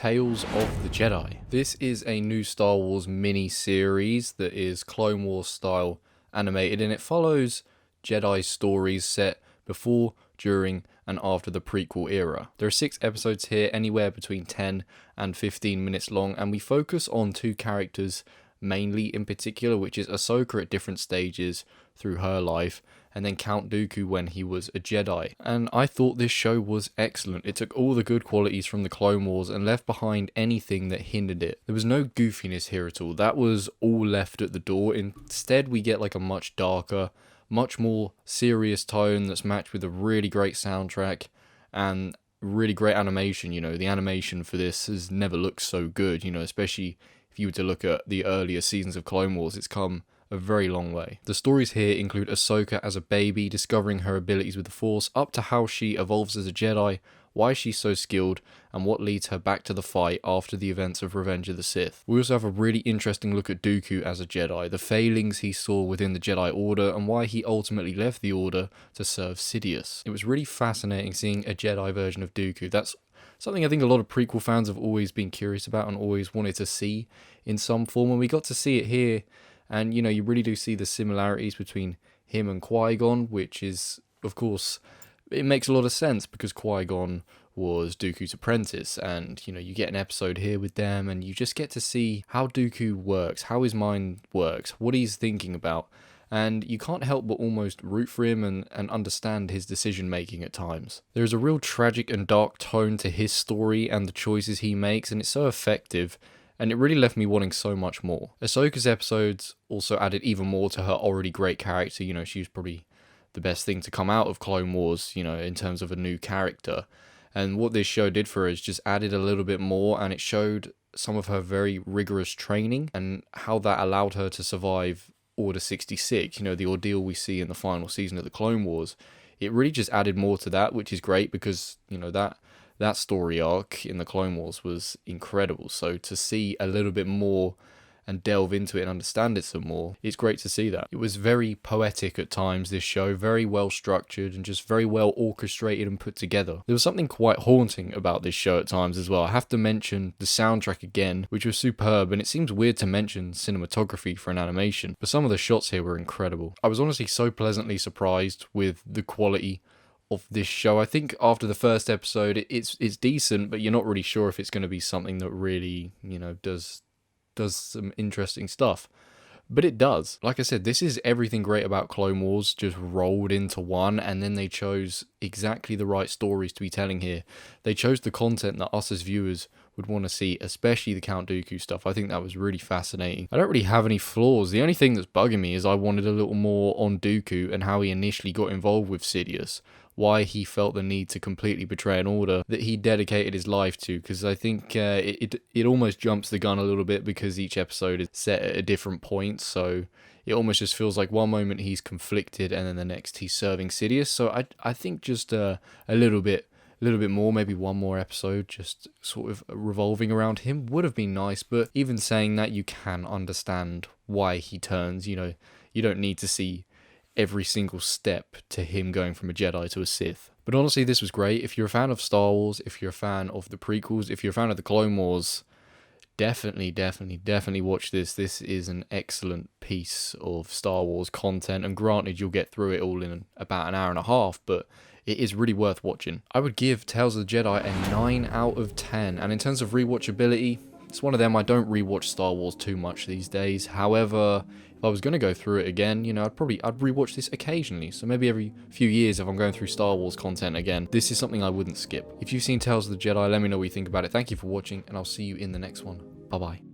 Tales of the Jedi. This is a new Star Wars mini-series that is Clone Wars style animated, and it follows Jedi stories set before, during, and after the prequel era. There are 6 episodes here, anywhere between 10 and 15 minutes long, and we focus on 2 characters mainly in particular, which is Ahsoka at different stages through her life, and then Count Dooku when he was a Jedi. And I thought this show was excellent. It took all the good qualities from the Clone Wars and left behind anything that hindered it. There was no goofiness here at all. That was all left at the door. Instead, we get like a much darker, much more serious tone that's matched with a really great soundtrack and really great animation. You know, the animation for this has never looked so good, you know, especially if you were to look at the earlier seasons of Clone Wars. It's come a very long way. The stories here include Ahsoka as a baby, discovering her abilities with the Force, up to how she evolves as a Jedi, why she's so skilled, and what leads her back to the fight after the events of Revenge of the Sith. We also have a really interesting look at Dooku as a Jedi, the failings he saw within the Jedi Order, and why he ultimately left the Order to serve Sidious. It was really fascinating seeing a Jedi version of Dooku. That's something I think a lot of prequel fans have always been curious about and always wanted to see in some form, and we got to see it here. And, you know, you really do see the similarities between him and Qui-Gon, which is, of course, it makes a lot of sense because Qui-Gon was Dooku's apprentice. And, you know, you get an episode here with them and you just get to see how Dooku works, how his mind works, what he's thinking about. And you can't help but almost root for him and understand his decision-making at times. There's a real tragic and dark tone to his story and the choices he makes, and it's so effective. And it really left me wanting so much more. Ahsoka's episodes also added even more to her already great character. You know, she was probably the best thing to come out of Clone Wars, you know, in terms of a new character. And what this show did for her is just added a little bit more, and it showed some of her very rigorous training and how that allowed her to survive Order 66, you know, the ordeal we see in the final season of the Clone Wars. It really just added more to that, which is great because, you know, that story arc in the Clone Wars was incredible. So to see a little bit more and delve into it and understand it some more, it's great to see that. It was very poetic at times, this show, very well structured and just very well orchestrated and put together. There was something quite haunting about this show at times as well. I have to mention the soundtrack again, which was superb, and it seems weird to mention cinematography for an animation, but some of the shots here were incredible. I was honestly so pleasantly surprised with the quality of this show. I think after the first episode, it's decent, but you're not really sure if it's going to be something that really, you know, does some interesting stuff. But it does. Like I said, this is everything great about Clone Wars just rolled into one, and then they chose exactly the right stories to be telling here. They chose the content that us as viewers would want to see, especially the Count Dooku stuff. I think that was really fascinating. I don't really have any flaws. The only thing that's bugging me is I wanted a little more on Dooku and how he initially got involved with Sidious, why he felt the need to completely betray an order that he dedicated his life to, because I think it almost jumps the gun a little bit because each episode is set at a different point, so it almost just feels like one moment he's conflicted and then the next he's serving Sidious. So I think just a little bit more, maybe one more episode just sort of revolving around him would have been nice. But even saying that, you can understand why he turns. You know, you don't need to see every single step to him going from a Jedi to a Sith. But honestly, this was great. If you're a fan of Star Wars, if you're a fan of the prequels, if you're a fan of the Clone Wars, definitely watch this. This is an excellent piece of Star Wars content, and granted, you'll get through it all in about an hour and a half, but it is really worth watching. I would give Tales of the Jedi a 9 out of 10, and in terms of rewatchability, it's one of them. I don't rewatch Star Wars too much these days. However, if I was going to go through it again, you know, I'd rewatch this occasionally. So maybe every few years if I'm going through Star Wars content again, this is something I wouldn't skip. If you've seen Tales of the Jedi, let me know what you think about it. Thank you for watching, and I'll see you in the next one. Bye-bye.